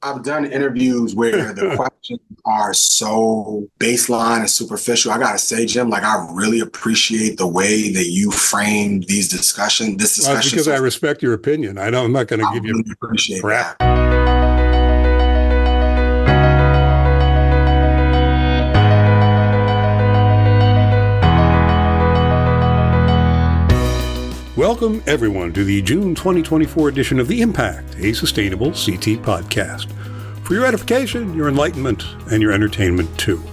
I've done interviews where the questions are so baseline and superficial. I gotta say, Jim, like I really appreciate the way that you framed this Well, it's discussion. because So I respect your opinion. I'm not going to I give you really appreciate crap. that. Welcome, everyone, to the June 2024 edition of The Impact, a sustainable CT podcast. For your edification, your enlightenment, and your entertainment, too.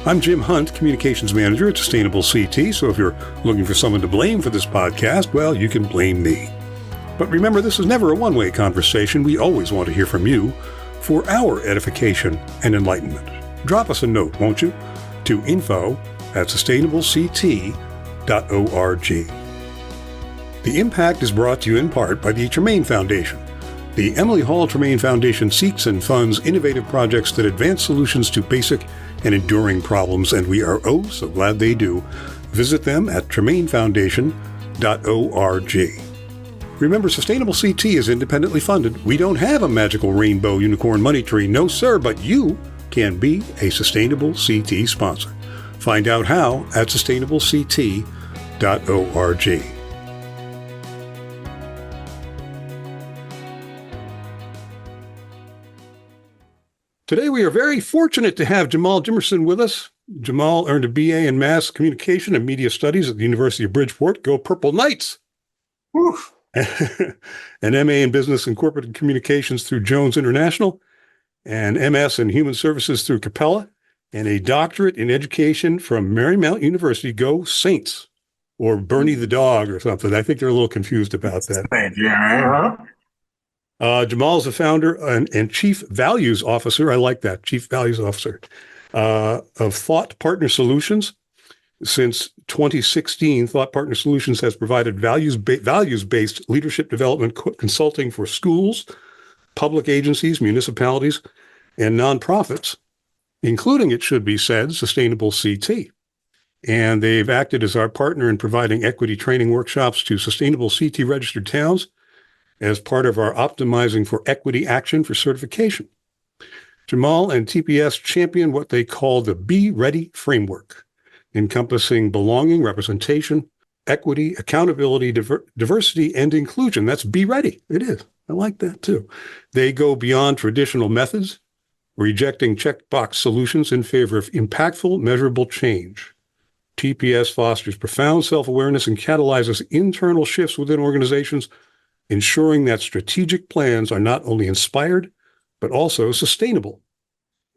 I'm Jim Hunt, Communications Manager at Sustainable CT, so if you're looking for someone to blame for this podcast, well, you can blame me. But remember, this is never a one-way conversation. We always want to hear from you for our edification and enlightenment. Drop us a note, won't you, to info@sustainablect.org. The Impact is brought to you in part by the Tremaine Foundation. The Emily Hall Tremaine Foundation seeks and funds innovative projects that advance solutions to basic and enduring problems, and we are oh so glad they do. Visit them at tremainefoundation.org. Remember, Sustainable CT is independently funded. We don't have a magical rainbow unicorn money tree, no sir, but you can be a Sustainable CT sponsor. Find out how at sustainablect.org. Today, we are very fortunate to have Jamal Jimerson with us. Jamal earned a BA in Mass Communication and Media Studies at the University of Bridgeport. Go Purple Knights! An MA in Business and Corporate Communications through Jones International, an MS in Human Services through Capella, and a doctorate in education from Marymount University. Go Saints! Or Bernie the Dog or something. I think they're a little confused about that. Yeah. Jamal is the founder and Chief Values Officer. I like that, Chief Values Officer of Thought Partner Solutions. Since 2016, Thought Partner Solutions has provided values-based leadership development consulting for schools, public agencies, municipalities, and nonprofits, including, it should be said, Sustainable CT. And they've acted as our partner in providing equity training workshops to Sustainable CT registered towns as part of our Optimizing for Equity Action for certification. Jamal and TPS champion what they call the Be Ready framework, encompassing belonging, representation, equity, accountability, diversity, and inclusion. That's Be Ready. It is. I like that too. They go beyond traditional methods, rejecting checkbox solutions in favor of impactful, measurable change. TPS fosters profound self-awareness and catalyzes internal shifts within organizations, ensuring that strategic plans are not only inspired, but also sustainable.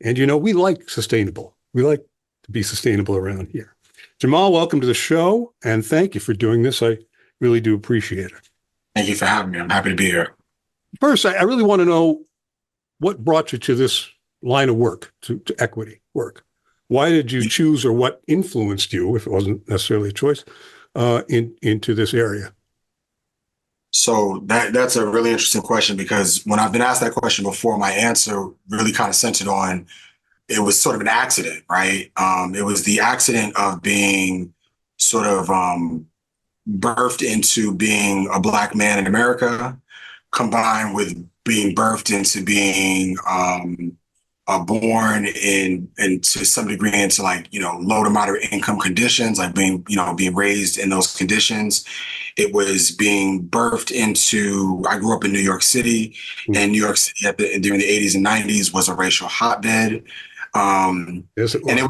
And we like sustainable. We like to be sustainable around here. Jamal, welcome to the show, and thank you for doing this. I really do appreciate it. Thank you for having me. I'm happy to be here. First, I really want to know what brought you to this line of work, to equity work. Why did you choose, or what influenced you, if it wasn't necessarily a choice, into this area? So that's a really interesting question, because when I've been asked that question before, my answer really kind of centered on, it was sort of an accident, right? It was the accident of being sort of birthed into being a Black man in America, combined with being birthed into being born in to some degree into low to moderate income conditions, like being raised in those conditions. It was being birthed into, I grew up in New York City, and New York City during the 80s and 90s was a racial hotbed. Yes, it was. And it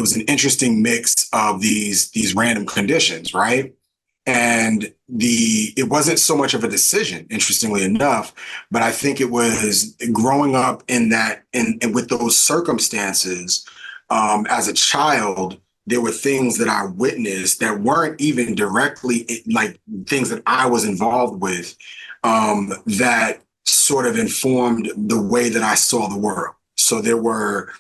was an interesting mix of these random conditions, right? And it wasn't so much of a decision, interestingly enough, but I think it was growing up in with those circumstances. As a child, there were things that I witnessed that weren't even directly like things that I was involved with, that sort of informed the way that I saw the world. So there were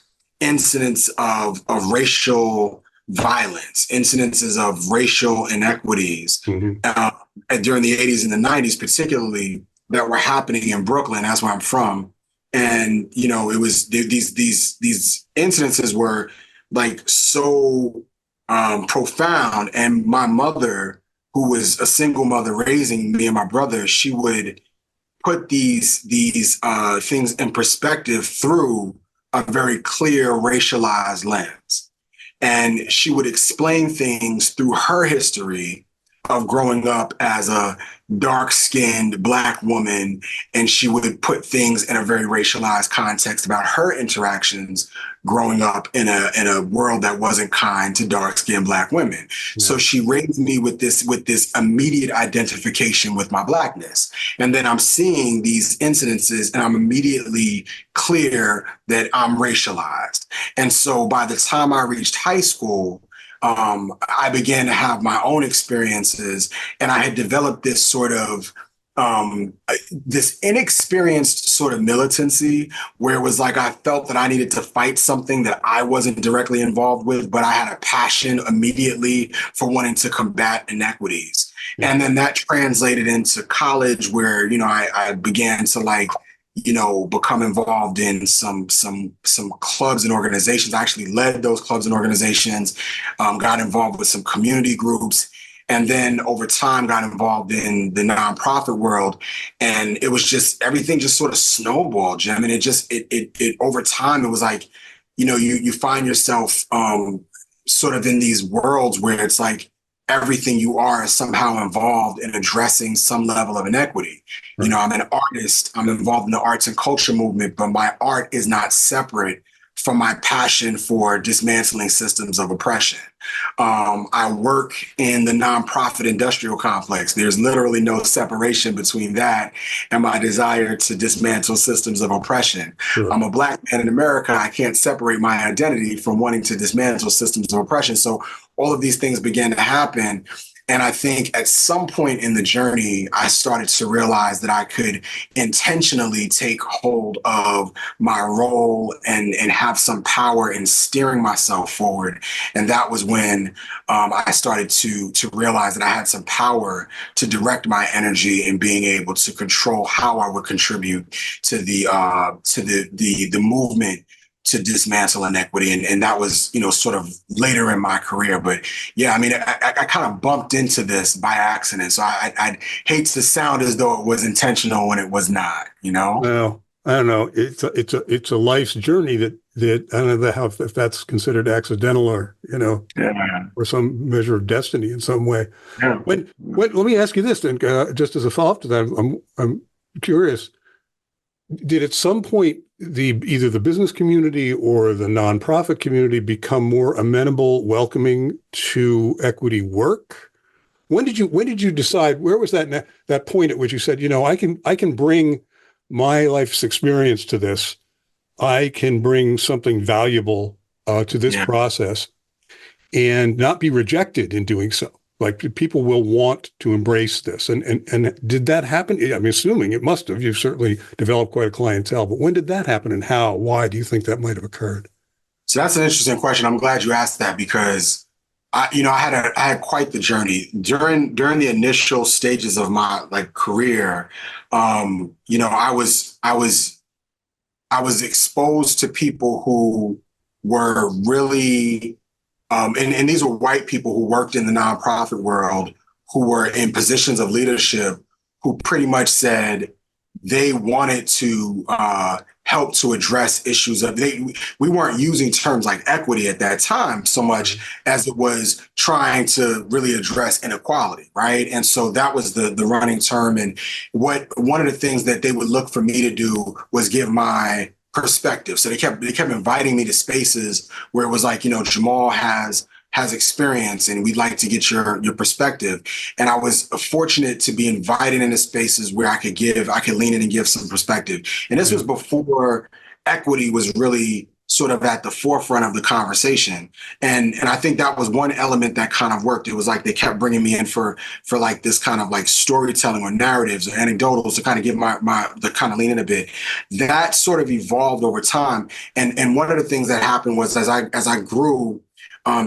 incidents of racial violence, incidences of racial inequities during the 80s and the 90s, particularly, that were happening in Brooklyn. That's where I'm from. And, it was these incidences were like so profound. And my mother, who was a single mother raising me and my brother, she would put these things in perspective through a very clear racialized lens. And she would explain things through her history of growing up as a dark-skinned Black woman, and she would put things in a very racialized context about her interactions growing up in a world that wasn't kind to dark-skinned Black women. Yeah. So she raised me with this immediate identification with my Blackness. And then I'm seeing these incidences and I'm immediately clear that I'm racialized. And so by the time I reached high school, I began to have my own experiences, and I had developed this sort of this inexperienced sort of militancy where it was like I felt that I needed to fight something that I wasn't directly involved with, but I had a passion immediately for wanting to combat inequities. Yeah. And then that translated into college where, I began to become involved in some clubs and organizations. I actually led those clubs and organizations, got involved with some community groups, and then over time got involved in the nonprofit world. And it was just, everything just sort of snowballed, Jim. And it over time, it was like, you find yourself sort of in these worlds where it's like, everything you are is somehow involved in addressing some level of inequity. Right. I'm an artist. I'm involved in the arts and culture movement, but my art is not separate from my passion for dismantling systems of oppression. I work in the nonprofit industrial complex. There's literally no separation between that and my desire to dismantle systems of oppression. Sure. I'm a Black man in America. I can't separate my identity from wanting to dismantle systems of oppression. So all of these things began to happen. And I think at some point in the journey, I started to realize that I could intentionally take hold of my role and have some power in steering myself forward. And that was when I started to realize that I had some power to direct my energy in being able to control how I would contribute to the movement to dismantle inequity. And that was, sort of later in my career. But yeah, I mean, I kind of bumped into this by accident. So I'd hate to sound as though it was intentional when it was not, Well, I don't know. It's a life's journey that I don't know if that's considered accidental or, yeah. or some measure of destiny in some way. Yeah. Let me ask you this then, just as a follow-up to that, I'm curious. Did at some point either the business community or the nonprofit community become more amenable, welcoming to equity work? When did you decide? Where was that point at which you said, I can bring my life's experience to this. I can bring something valuable to this process and not be rejected in doing so. Like people will want to embrace this. And did that happen? I'm assuming it must have. You've certainly developed quite a clientele. But when did that happen and how? Why do you think that might have occurred? So that's an interesting question. I'm glad you asked that because I had quite the journey during the initial stages of my career. I was exposed to people who were really and these were white people who worked in the nonprofit world who were in positions of leadership who pretty much said they wanted to help to address issues of we weren't using terms like equity at that time so much as it was trying to really address inequality, right? And so that was the running term. And one of the things that they would look for me to do was give my perspective. So they kept inviting me to spaces where it was like, Jamal has experience and we'd like to get your perspective. And I was fortunate to be invited into spaces where I could lean in and give some perspective. And this was before equity was really sort of at the forefront of the conversation. And I think that was one element that kind of worked. It was like they kept bringing me in for like this kind of like storytelling or narratives or anecdotals to kind of give the kind of lean in a bit. That sort of evolved over time. And one of the things that happened was as I grew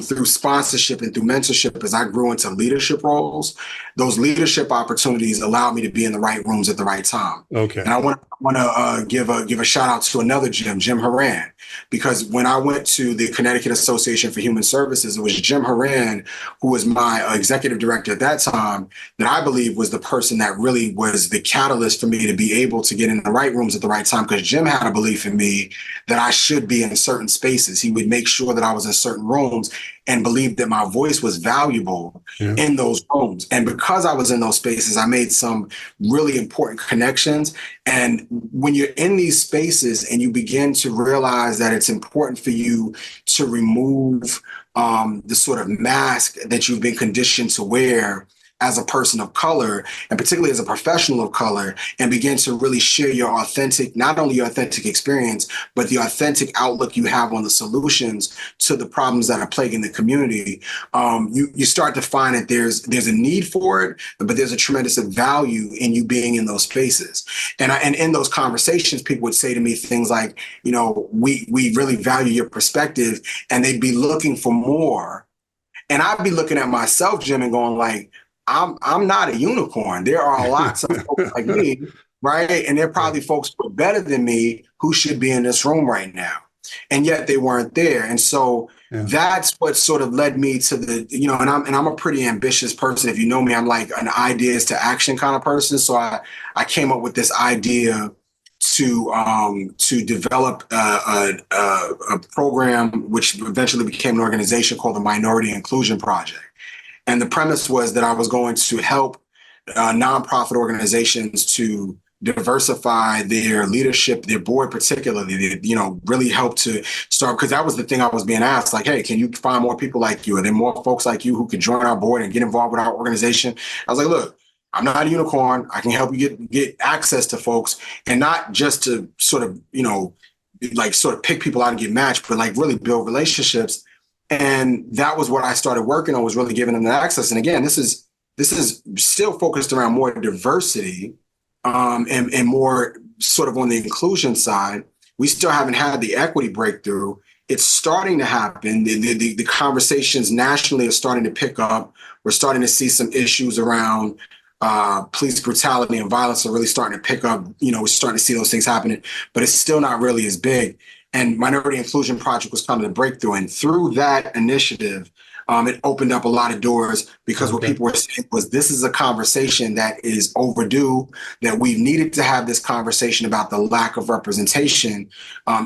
through sponsorship and through mentorship, as I grew into leadership roles, those leadership opportunities allowed me to be in the right rooms at the right time. Okay. And I want to give a shout out to another Jim Haran, because when I went to the Connecticut Association for Human Services, it was Jim Haran, who was my executive director at that time, that I believe was the person that really was the catalyst for me to be able to get in the right rooms at the right time, because Jim had a belief in me that I should be in certain spaces. He would make sure that I was in certain rooms and believed that my voice was valuable in those rooms. And because I was in those spaces, I made some really important connections. And when you're in these spaces and you begin to realize that it's important for you to remove the sort of mask that you've been conditioned to wear as a person of color, and particularly as a professional of color, and begin to really share your authentic, not only your authentic experience, but the authentic outlook you have on the solutions to the problems that are plaguing the community, you start to find that there's a need for it, but there's a tremendous value in you being in those spaces. And in those conversations, people would say to me things like, we really value your perspective, and they'd be looking for more. And I'd be looking at myself, Jim, and going like, I'm not a unicorn. There are lots of folks like me, right? And there are probably folks who are better than me who should be in this room right now. And yet they weren't there. And so that's what sort of led me to and I'm a pretty ambitious person. If you know me, I'm like an ideas to action kind of person. So I came up with this idea to develop a program which eventually became an organization called the Minority Inclusion Project. And the premise was that I was going to help nonprofit organizations to diversify their leadership, their board particularly, really help to start, because that was the thing I was being asked, like, hey, can you find more people like you? Are there more folks like you who could join our board and get involved with our organization? I was like, look, I'm not a unicorn. I can help you get access to folks, and not just to sort of, pick people out and get matched, but like really build relationships. And that was what I started working on, was really giving them the access. And again, this is still focused around more diversity and more sort of on the inclusion side. We still haven't had the equity breakthrough. It's starting to happen. The conversations nationally are starting to pick up. We're starting to see some issues around police brutality and violence are really starting to pick up. We're starting to see those things happening, but it's still not really as big. And Minority Inclusion Project was kind of the breakthrough. And through that initiative, it opened up a lot of doors, because what people were saying was, this is a conversation that is overdue, that we've needed to have this conversation about the lack of representation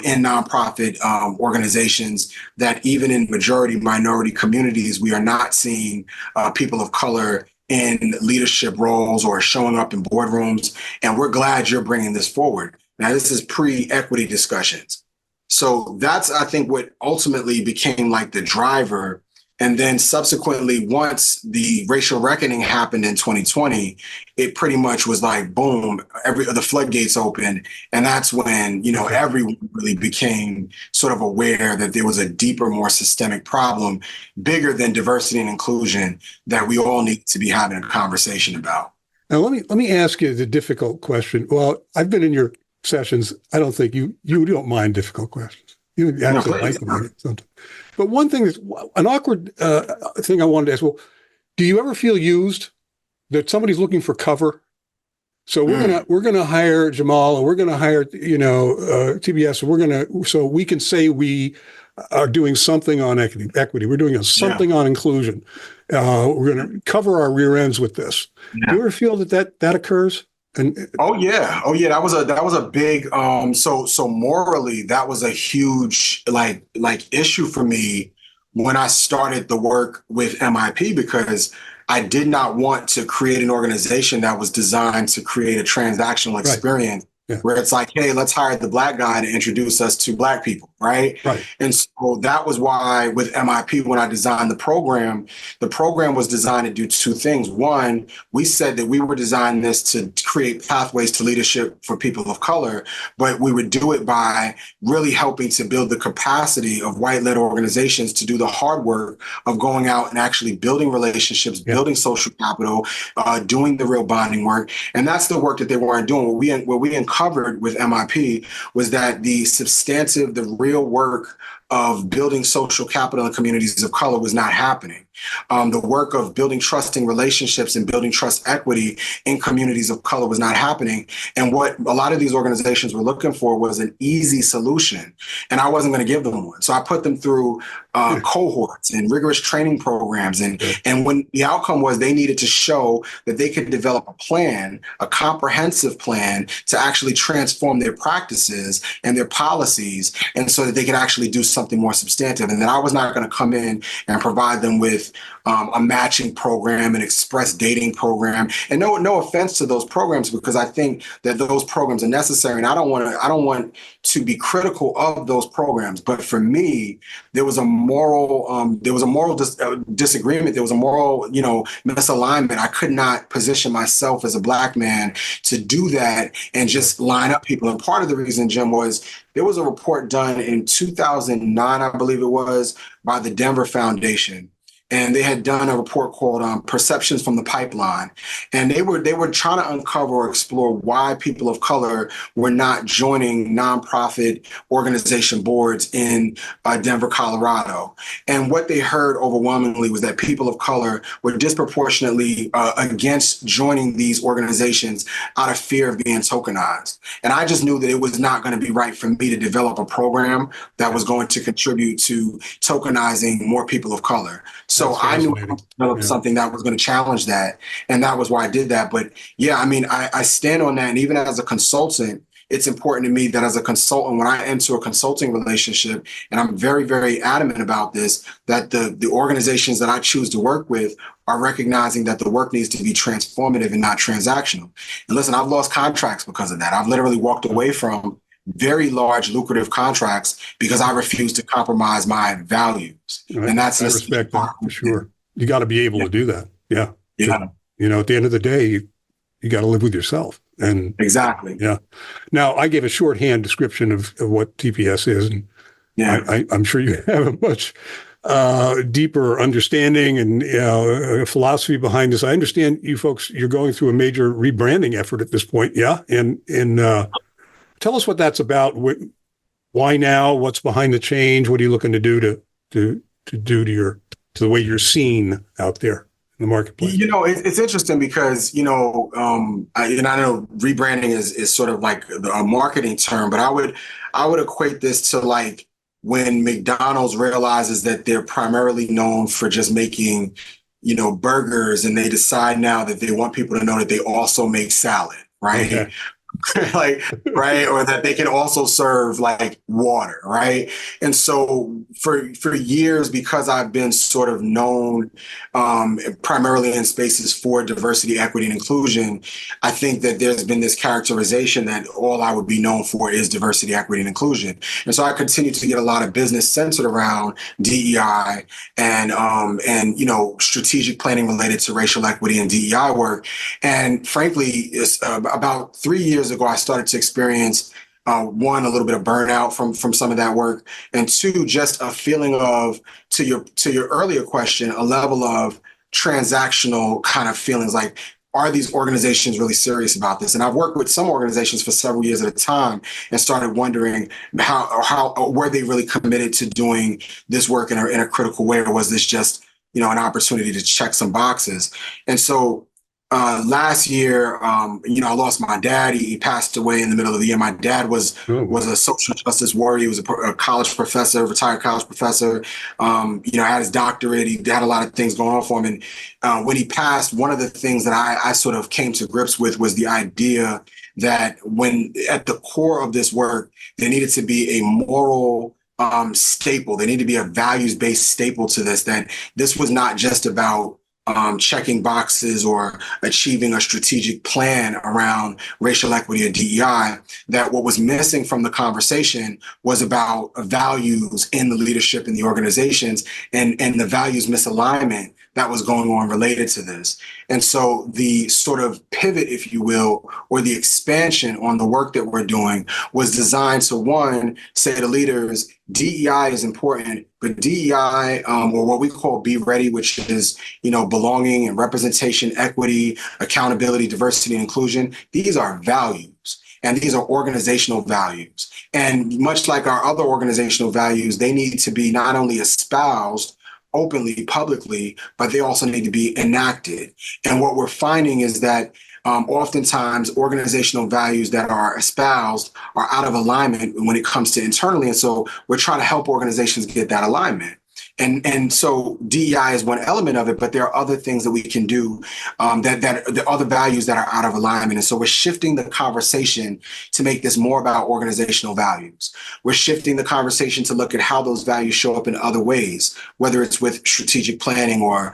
in nonprofit organizations, that even in majority minority communities, we are not seeing people of color in leadership roles or showing up in boardrooms. And we're glad you're bringing this forward. Now, this is pre-equity discussions. So that's, I think, what ultimately became like the driver. And then subsequently, once the racial reckoning happened in 2020, it pretty much was like, boom, the floodgates opened. And that's when, everyone really became sort of aware that there was a deeper, more systemic problem, bigger than diversity and inclusion, that we all need to be having a conversation about. Now, let me ask you the difficult question. Well, I've been in your sessions. I don't think you don't mind difficult questions. You actually like them sometimes. But one thing is an awkward thing I wanted to ask. Well, do you ever feel used, that somebody's looking for cover? So we're gonna hire Jamal, and we're gonna hire TBS. So we can say we are doing something on equity. We're doing something on inclusion. We're gonna cover our rear ends with this. Do you ever feel that occurs? Oh yeah. That was a big, so morally, that was a huge, like issue for me when I started the work with MIP, because I did not want to create an organization that was designed to create a transactional experience. Where it's like, hey, let's hire the Black guy to introduce us to Black people, right? And so that was why with MIP, when I designed the program was designed to do two things. One, we said that we were designing this to create pathways to leadership for people of color, but we would do it by really helping to build the capacity of white-led organizations to do the hard work of going out and actually building relationships, building social capital, doing the real bonding work. And that's the work that they weren't doing. What we uncovered with MIP was that the substantive, the real work of building social capital in communities of color was not happening. The work of building trusting relationships and building trust equity in communities of color was not happening. And what a lot of these organizations were looking for was an easy solution. And I wasn't going to give them one. So I put them through cohorts and rigorous training programs. And when the outcome was they needed to show that they could develop a plan, a comprehensive plan to actually transform their practices and their policies, and so that they could actually do something more substantive. And then I was not going to come in and provide them with a matching program, an express dating program. And no offense to those programs, because I think that those programs are necessary. And I don't want to be critical of those programs. But for me, there was a moral disagreement. There was a moral, misalignment. I could not position myself as a Black man to do that and just line up people. And part of the reason, Jim, was there was a report done in 2009, I believe it was, by the Denver Foundation. And they had done a report called Perceptions from the Pipeline. And they were trying to uncover or explore why people of color were not joining nonprofit organization boards in Denver, Colorado. And what they heard overwhelmingly was that people of color were disproportionately against joining these organizations out of fear of being tokenized. And I just knew that it was not going to be right for me to develop a program that was going to contribute to tokenizing more people of color. So I knew I developed something that was going to challenge that. And that was why I did that. But yeah, I mean, I stand on that. And even as a consultant, it's important to me that as a consultant, when I enter a consulting relationship, and I'm very, very adamant about this, that the organizations that I choose to work with are recognizing that the work needs to be transformative and not transactional. And listen, I've lost contracts because of that. I've literally walked away from very large, lucrative contracts because I refuse to compromise my values. Right. And that's I respect that for sure. You got to be able to do that. Yeah. Yeah. At the end of the day, you got to live with yourself. And exactly. Yeah. Now, I gave a shorthand description of what TPS is, and I'm sure you have a much deeper understanding and philosophy behind this. I understand you folks, you're going through a major rebranding effort at this point. Yeah. And tell us what that's about. Why now? What's behind the change? What are you looking to do to the way you're seen out there in the marketplace? It's interesting because I know rebranding is sort of like a marketing term, but I would equate this to like when McDonald's realizes that they're primarily known for just making burgers, and they decide now that they want people to know that they also make salad, right? Okay. Right. Or that they can also serve like water. Right. And so for years, because I've been sort of known primarily in spaces for diversity, equity, and inclusion, I think that there's been this characterization that all I would be known for is diversity, equity, and inclusion. And so I continue to get a lot of business centered around DEI and strategic planning related to racial equity and DEI work. And frankly, it's about 3 years ago, I started to experience one, a little bit of burnout from some of that work, and two, just a feeling of, to your earlier question, a level of transactional kind of feelings like, are these organizations really serious about this? And I've worked with some organizations for several years at a time and started wondering how were they really committed to doing this work in a critical way, or was this just an opportunity to check some boxes? And so last year, I lost my dad. He passed away in the middle of the year. My dad was a social justice warrior. He was a college professor, retired college professor. Had his doctorate. He had a lot of things going on for him. And when he passed, one of the things that I sort of came to grips with was the idea that when at the core of this work, there needed to be a moral staple. There needed to be a values-based staple to this, that this was not just about checking boxes or achieving a strategic plan around racial equity or DEI, that what was missing from the conversation was about values in the leadership in the organizations and the values misalignment that was going on related to this. And so the sort of pivot, if you will, or the expansion on the work that we're doing was designed to, one, say to leaders, DEI is important, but DEI, or what we call Be Ready, which is, belonging and representation, equity, accountability, diversity, and inclusion, these are values. And these are organizational values. And much like our other organizational values, they need to be not only espoused, openly, publicly, but they also need to be enacted. And what we're finding is that oftentimes organizational values that are espoused are out of alignment when it comes to internally. And so we're trying to help organizations get that alignment. And so DEI is one element of it, but there are other things that we can do that the other values that are out of alignment. And so we're shifting the conversation to make this more about organizational values. We're shifting the conversation to look at how those values show up in other ways, whether it's with strategic planning or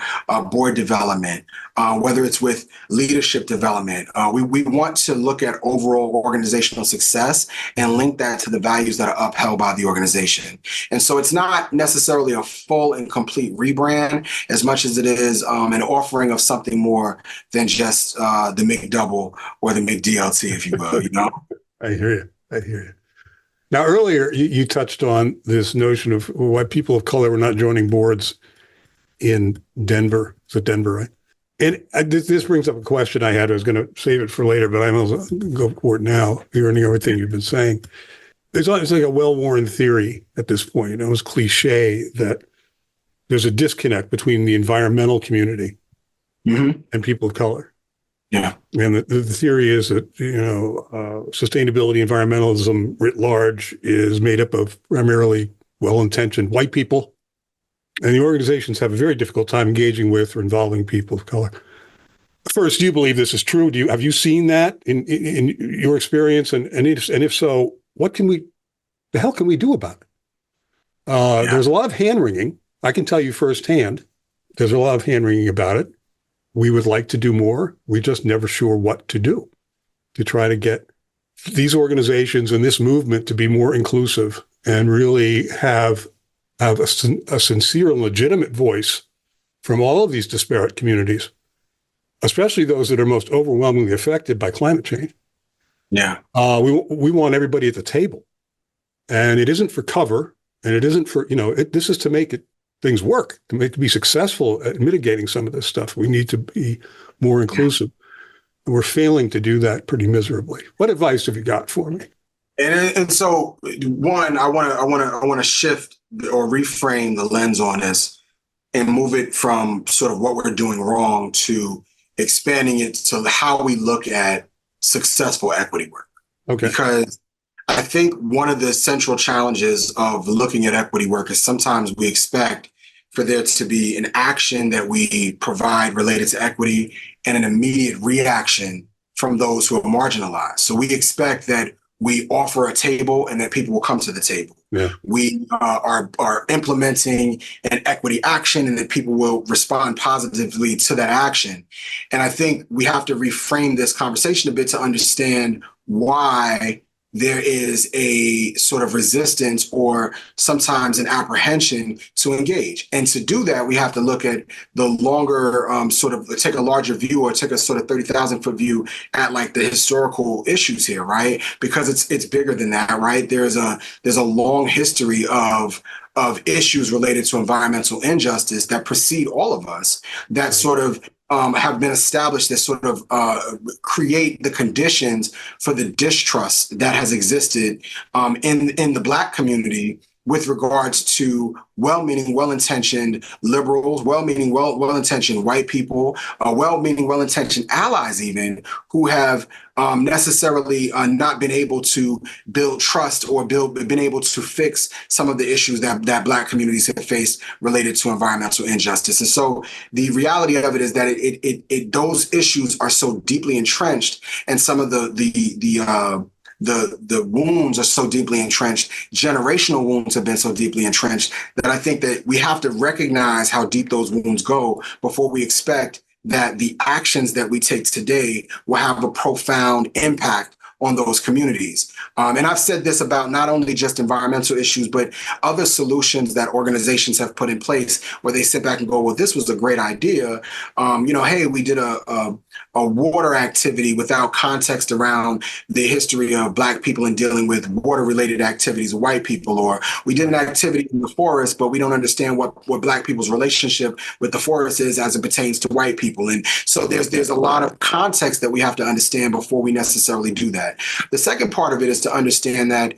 board development, whether it's with leadership development. We want to look at overall organizational success and link that to the values that are upheld by the organization. And so it's not necessarily a full and complete rebrand as much as it is an offering of something more than just the McDouble or the McDLT, if you will, you know? I hear you. I hear you. Now, earlier, you touched on this notion of why people of color were not joining boards in Denver. Is it Denver, right? And this brings up a question I had. I was going to save it for later, but I'm going to go for it now, hearing everything you've been saying. It's like a well-worn theory at this point. It was cliche that there's a disconnect between the environmental community and people of color. Yeah. And the theory is that, sustainability, environmentalism writ large is made up of primarily well-intentioned white people. And the organizations have a very difficult time engaging with or involving people of color. First, do you believe this is true? Have you seen that in your experience? And if so, the hell can we do about it? There's a lot of hand-wringing. I can tell you firsthand, there's a lot of hand-wringing about it. We would like to do more. We're just never sure what to do to try to get these organizations and this movement to be more inclusive and really have a sincere and legitimate voice from all of these disparate communities, especially those that are most overwhelmingly affected by climate change. Yeah. We want everybody at the table. And it isn't for cover, and it isn't for, this is to make things work, to be successful at mitigating some of this stuff. We need to be more inclusive. And we're failing to do that pretty miserably. What advice have you got for me? And so, one, I want to shift or reframe the lens on this and move it from sort of what we're doing wrong to expanding it to how we look at successful equity work. Okay. Because I think one of the central challenges of looking at equity work is sometimes we expect for there to be an action that we provide related to equity and an immediate reaction from those who are marginalized. So we expect that we offer a table and that people will come to the table. Yeah. We are implementing an equity action and that people will respond positively to that action. And I think we have to reframe this conversation a bit to understand why there is a sort of resistance or sometimes an apprehension to engage. And to do that, we have to look at the longer take a larger view or take a sort of 30,000 foot view at like the historical issues here, right? Because it's bigger than that, right? There's a long history of issues related to environmental injustice that precede all of us that sort of have been established that sort of create the conditions for the distrust that has existed in the Black community with regards to well-meaning, well-intentioned liberals, well-meaning, well-intentioned white people, well-meaning, well-intentioned allies even, who have necessarily not been able to build trust or been able to fix some of the issues that Black communities have faced related to environmental injustice. And so the reality of it is that those issues are so deeply entrenched, and some of the wounds are so deeply entrenched, generational wounds have been so deeply entrenched, that I think that we have to recognize how deep those wounds go before we expect that the actions that we take today will have a profound impact on those communities. And I've said this about not only just environmental issues, but other solutions that organizations have put in place where they sit back and go, well, this was a great idea. Hey, we did a water activity without context around the history of Black people in dealing with water-related activities of white people, or we did an activity in the forest, but we don't understand what Black people's relationship with the forest is as it pertains to white people. And so there's a lot of context that we have to understand before we necessarily do that. The second part of it is to understand that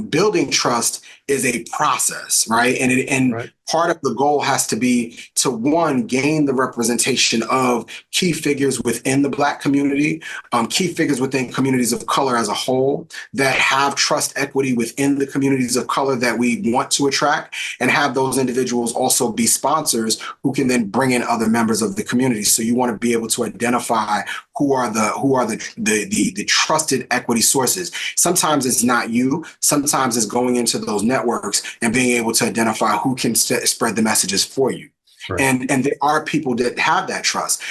building trust is a process, right? And Right. part of the goal has to be to, one, gain the representation of key figures within the Black community, key figures within communities of color as a whole that have trust equity within the communities of color that we want to attract, and have those individuals also be sponsors who can then bring in other members of the community. So you want to be able to identify who are the trusted equity sources. Sometimes it's not you. Sometimes it's going into those networks and being able to identify who can spread the messages for you. Right. And there are people that have that trust.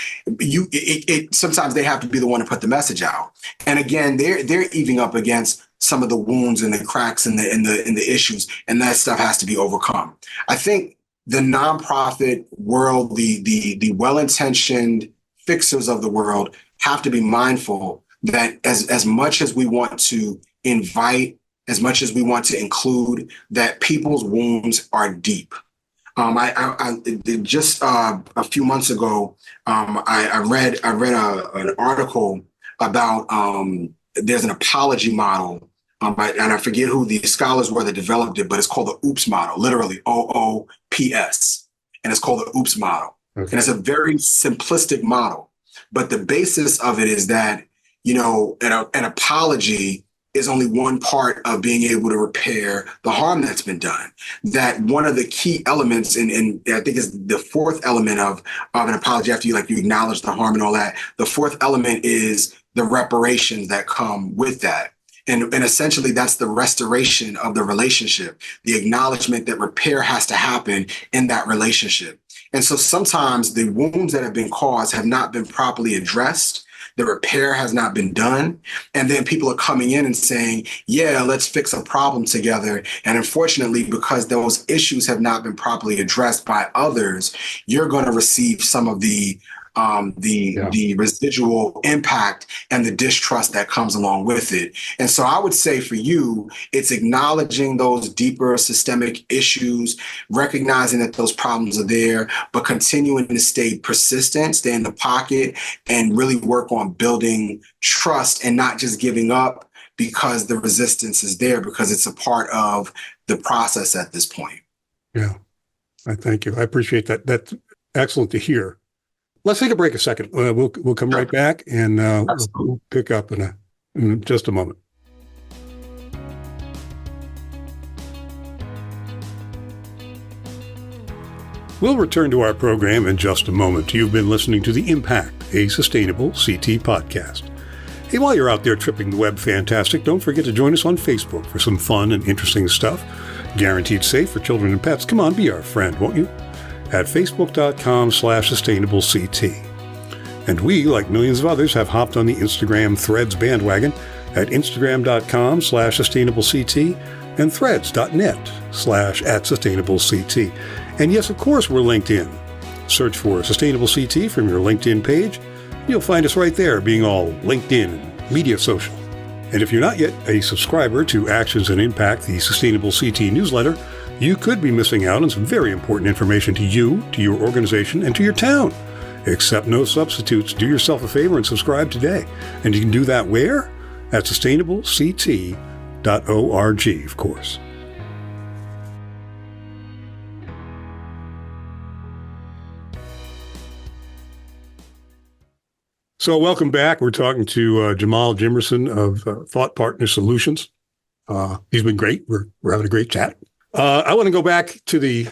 Sometimes they have to be the one to put the message out. And again, they're evening up against some of the wounds and the cracks and the issues, and that stuff has to be overcome. I think the nonprofit world, the well-intentioned fixers of the world have to be mindful that as much as we want to invite, as much as we want to include, that people's wounds are deep. I just a few months ago, I read an article about there's an apology model, and I forget who the scholars were that developed it, but it's called the OOPS model, literally OOPS, and it's called the OOPS model. Okay. And it's a very simplistic model, but the basis of it is that, an apology is only one part of being able to repair the harm that's been done. That one of the key elements, and I think is the fourth element of an apology, after you acknowledge the harm and all that, the fourth element is the reparations that come with that. And essentially that's the restoration of the relationship, the acknowledgement that repair has to happen in that relationship. And so sometimes the wounds that have been caused have not been properly addressed. The repair has not been done. And then people are coming in and saying, yeah, let's fix a problem together. And unfortunately, because those issues have not been properly addressed by others, you're going to receive some of the residual impact and the distrust that comes along with it. And so I would say for you, it's acknowledging those deeper systemic issues, recognizing that those problems are there, but continuing to stay persistent, stay in the pocket, and really work on building trust and not just giving up because the resistance is there, because it's a part of the process at this point. Yeah, I thank you. I appreciate that. That's excellent to hear. Let's take a break a second. We'll come right back, and we'll pick up in just a moment. We'll return to our program in just a moment. You've been listening to The Impact, a Sustainable CT podcast. Hey, while you're out there tripping the web fantastic, don't forget to join us on Facebook for some fun and interesting stuff. Guaranteed safe for children and pets. Come on, be our friend, won't you? At facebook.com/sustainableCT. And we, like millions of others, have hopped on the Instagram Threads bandwagon at instagram.com/sustainableCT and threads.net/@sustainableCT. And yes, of course, we're LinkedIn. Search for Sustainable CT from your LinkedIn page. You'll find us right there, being all LinkedIn and media social. And if you're not yet a subscriber to Actions and Impact, the Sustainable CT newsletter, you could be missing out on some very important information to you, to your organization, and to your town. Accept no substitutes. Do yourself a favor and subscribe today. And you can do that where? At sustainablect.org, of course. So welcome back. We're talking to Jamal Jimerson of Thought Partner Solutions. He's been great. We're having a great chat. I want to go back to the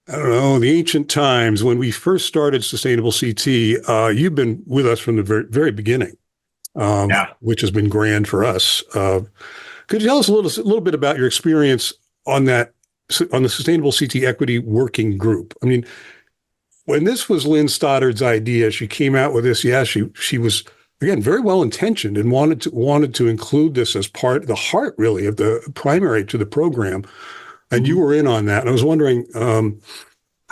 ancient times when we first started Sustainable CT. You've been with us from the very, very beginning, which has been grand for us. Could you tell us a little bit about your experience on the Sustainable CT Equity Working Group? I mean, when this was Lynn Stoddard's idea, she came out with this. Yeah, she was, again, very well intentioned and wanted to include this as part, the heart really of the primary to the program. And you were in on that. And I was wondering, how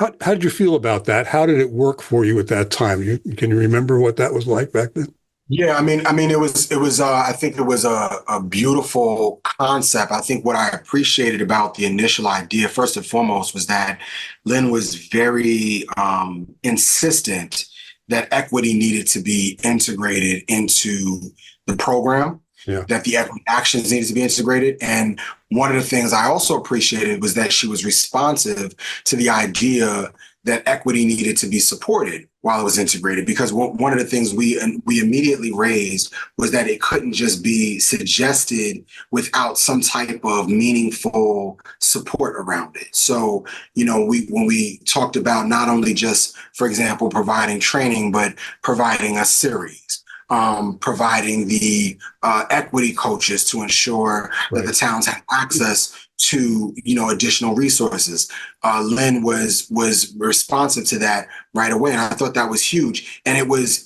did you feel about that? How did it work for you at that time? Can you remember what that was like back then? Yeah, I mean, it was. I think it was a beautiful concept. I think what I appreciated about the initial idea, first and foremost, was that Lynn was very insistent that equity needed to be integrated into the program. Yeah. that the equity actions needed to be integrated. And one of the things I also appreciated was that she was responsive to the idea that equity needed to be supported while it was integrated. Because one of the things we immediately raised was that it couldn't just be suggested without some type of meaningful support around it. So, when we talked about not only just, for example, providing training, but providing a series, providing the equity coaches to ensure that the towns had access to additional resources. Lynn was responsive to that right away, and I thought that was huge. And it was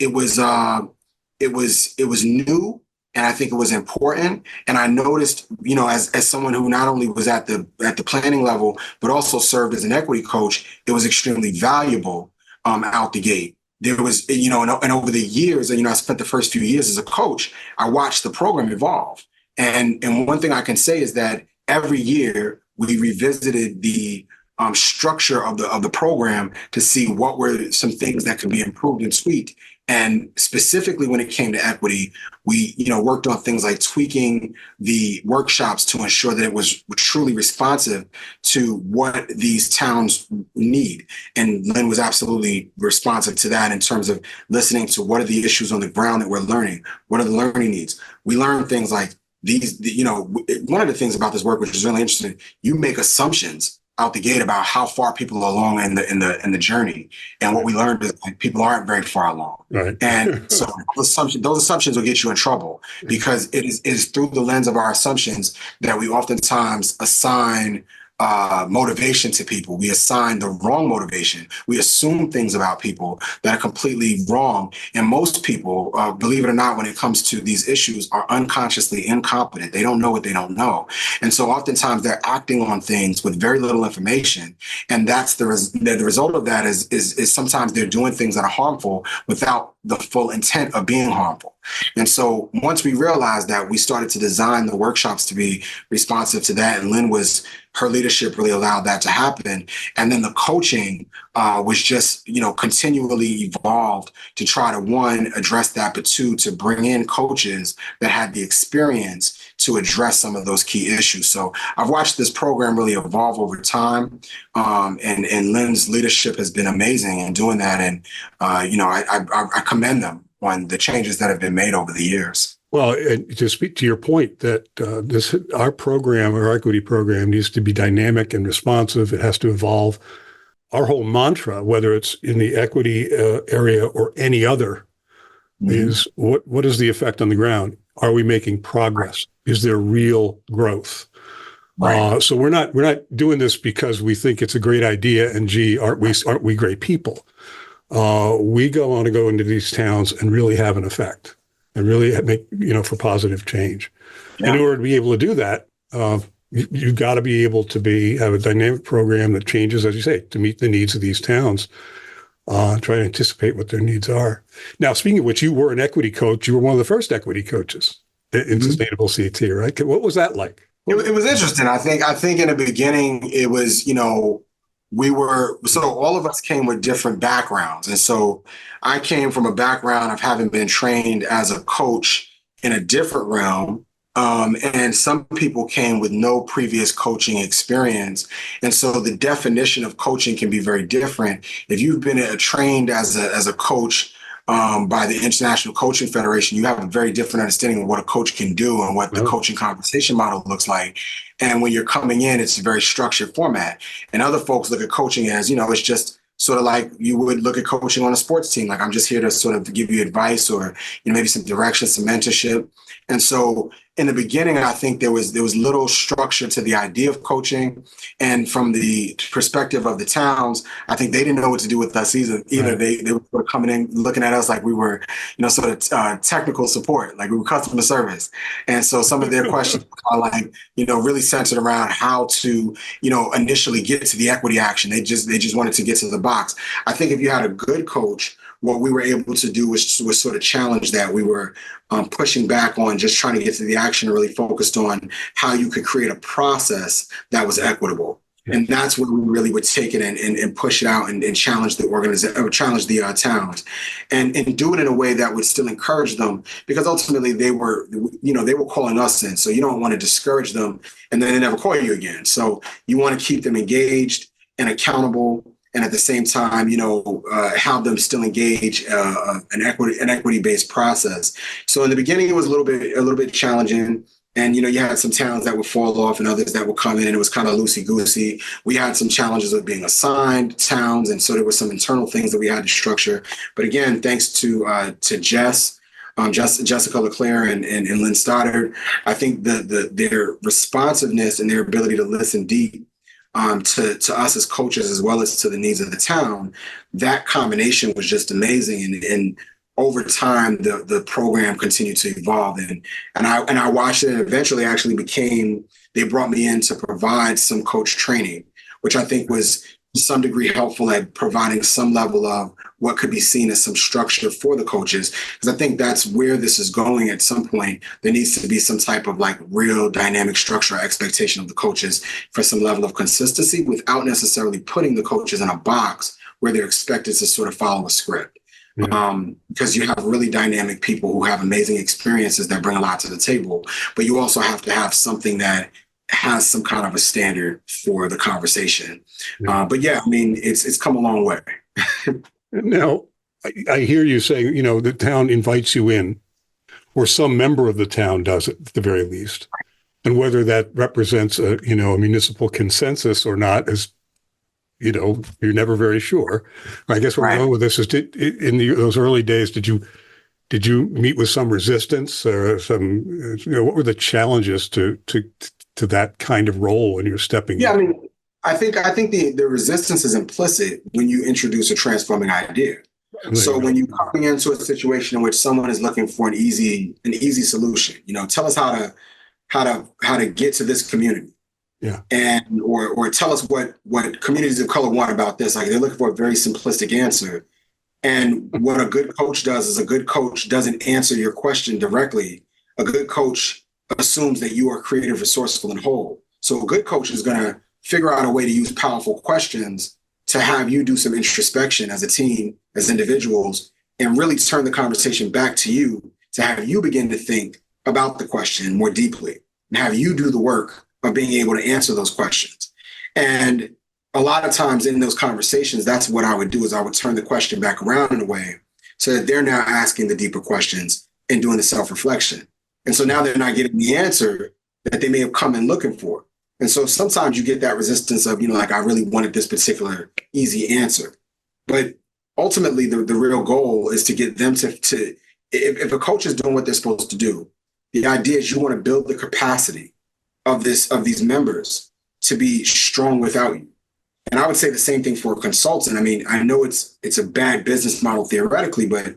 new, and I think it was important. And I noticed, as someone who not only was at the planning level but also served as an equity coach, it was extremely valuable out the gate. There was, and over the years, and I spent the first few years as a coach, I watched the program evolve. And one thing I can say is that every year we revisited the structure of the program to see what were some things that could be improved and tweaked. And specifically when it came to equity, we worked on things like tweaking the workshops to ensure that it was truly responsive to what these towns need. And Lynn was absolutely responsive to that in terms of listening to what are the issues on the ground that we're learning, what are the learning needs. We learned things like one of the things about this work, which is really interesting, you make assumptions out the gate about how far people are along in the journey. And what we learned is like, people aren't very far along. Right. And so those assumptions will get you in trouble, because it is through the lens of our assumptions that we oftentimes assign motivation to people. We assign the wrong motivation. We assume things about people that are completely wrong. And most people, believe it or not, when it comes to these issues, are unconsciously incompetent. They don't know what they don't know. And so oftentimes they're acting on things with very little information. And that's the result of that is sometimes they're doing things that are harmful without the full intent of being harmful. And so once we realized that, we started to design the workshops to be responsive to that. And her leadership really allowed that to happen. And then the coaching was just, continually evolved to try to, one, address that, but two, to bring in coaches that had the experience to address some of those key issues. So I've watched this program really evolve over time. And Lynn's leadership has been amazing in doing that. And, I commend them on the changes that have been made over the years. Well, and to speak to your point that our program, our equity program, needs to be dynamic and responsive. It has to evolve. Our whole mantra, whether it's in the equity area or any other, is what is the effect on the ground? Are we making progress? Is there real growth? Right. So we're not doing this because we think it's a great idea and aren't we great people? We want to go into these towns and really have an effect and really make, for positive change. Yeah. In order to be able to do that, you've got to be able to have a dynamic program that changes, as you say, to meet the needs of these towns, try to anticipate what their needs are. Now, speaking of which, you were an equity coach. You were one of the first equity coaches in Sustainable CT, right? What was that like? It was interesting. I think in the beginning, it was, all of us came with different backgrounds. And so I came from a background of having been trained as a coach in a different realm. And some people came with no previous coaching experience. And so the definition of coaching can be very different. If you've been trained as a coach by the International Coaching Federation, you have a very different understanding of what a coach can do and what the coaching compensation model looks like. And when you're coming in, it's a very structured format. And other folks look at coaching as, it's just sort of like you would look at coaching on a sports team. Like, I'm just here to sort of give you advice or, maybe some direction, some mentorship. And so in the beginning, I think there was little structure to the idea of coaching. And from the perspective of the towns, I think they didn't know what to do with us either. Right. They were coming in, looking at us like we were, sort of technical support, like we were customer service. And so some of their questions are like, really centered around how to, initially get to the equity action. They just wanted to get to the box. I think if you had a good coach, what we were able to do was sort of challenge that. We were pushing back on just trying to get to the action, and really focused on how you could create a process that was equitable. Yeah. And that's where we really would take it and push it out and challenge the organization, or challenge the towns, and do it in a way that would still encourage them, because ultimately they were calling us in. So you don't want to discourage them and then they never call you again. So you want to keep them engaged and accountable, and at the same time, have them still engage an equity-based process. So in the beginning, it was a little bit challenging. And, you had some towns that would fall off and others that would come in, and it was kind of loosey-goosey. We had some challenges with being assigned towns, and so there were some internal things that we had to structure. But again, thanks to Jessica Leclerc and Lynn Stoddard, I think their responsiveness and their ability to listen deep to us as coaches, as well as to the needs of the town, that combination was just amazing. And over time, the program continued to evolve, and I watched it, and eventually actually they brought me in to provide some coach training, which I think was to some degree helpful at providing some level of what could be seen as some structure for the coaches. Because I think that's where this is going at some point. There needs to be some type of like real dynamic structure or expectation of the coaches for some level of consistency, without necessarily putting the coaches in a box where they're expected to sort of follow a script. Yeah. Because you have really dynamic people who have amazing experiences that bring a lot to the table, but you also have to have something that has some kind of a standard for the conversation. Yeah. But yeah, I mean, it's come a long way. Now, I hear you saying, the town invites you in, or some member of the town does it at the very least. And whether that represents a municipal consensus or not is, you're never very sure. I guess where we're going with this is, those early days, did you meet with some resistance, or what were the challenges to that kind of role when you're stepping in? Yeah, I mean, I think the resistance is implicit when you introduce a transforming idea. So when you're coming into a situation in which someone is looking for an easy solution, tell us how to get to this community. Yeah. And or tell us what communities of color want about this. Like, they're looking for a very simplistic answer. And what a good coach does is, a good coach doesn't answer your question directly. A good coach assumes that you are creative, resourceful, and whole. So a good coach is going to figure out a way to use powerful questions to have you do some introspection as a team, as individuals, and really turn the conversation back to you, to have you begin to think about the question more deeply and have you do the work of being able to answer those questions. And a lot of times in those conversations, that's what I would do, is I would turn the question back around in a way so that they're now asking the deeper questions and doing the self-reflection. And so now they're not getting the answer that they may have come in looking for. And so sometimes you get that resistance of, I really wanted this particular easy answer. But ultimately, the real goal is to get them to if a coach is doing what they're supposed to do, the idea is you want to build the capacity of these members to be strong without you. And I would say the same thing for a consultant. I mean, I know it's a bad business model theoretically, but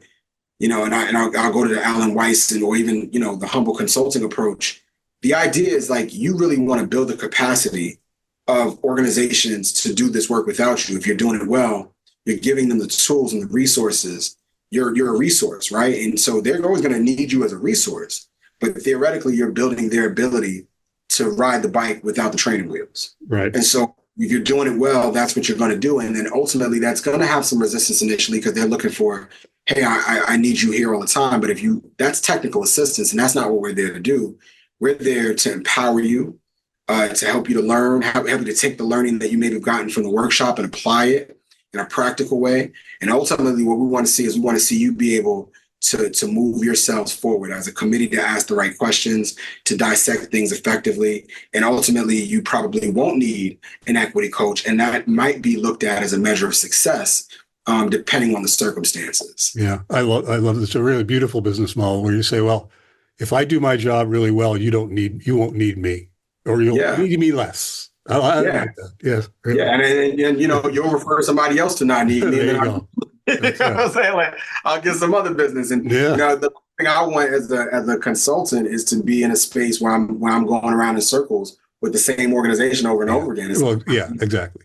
and I'll go to the Alan Weiss or even the humble consulting approach. The idea is, like, you really want to build the capacity of organizations to do this work without you. If you're doing it well, you're giving them the tools and the resources. You're a resource, right? And so they're always going to need you as a resource. But theoretically, you're building their ability to ride the bike without the training wheels. Right. And so if you're doing it well, that's what you're going to do. And then ultimately, that's going to have some resistance initially, because they're looking for, hey, I need you here all the time. But that's technical assistance, and that's not what we're there to do. We're there to empower you, to help you to learn, help you to take the learning that you may have gotten from the workshop and apply it in a practical way. And ultimately, what we want to see is, we want to see you be able to move yourselves forward as a committee, to ask the right questions, to dissect things effectively. And ultimately, you probably won't need an equity coach, and that might be looked at as a measure of success, depending on the circumstances. Yeah, I love this. It's a really beautiful business model where you say, well, if I do my job really well, you won't need me, or you'll need me less. I like that. Yes. Really. Yeah. And you'll refer somebody else to not need me. There and you go. what I'm saying? Like, I'll get some other business. And the thing I want as a consultant is to be in a space where I'm going around in circles with the same organization over and over again. Well, yeah, exactly.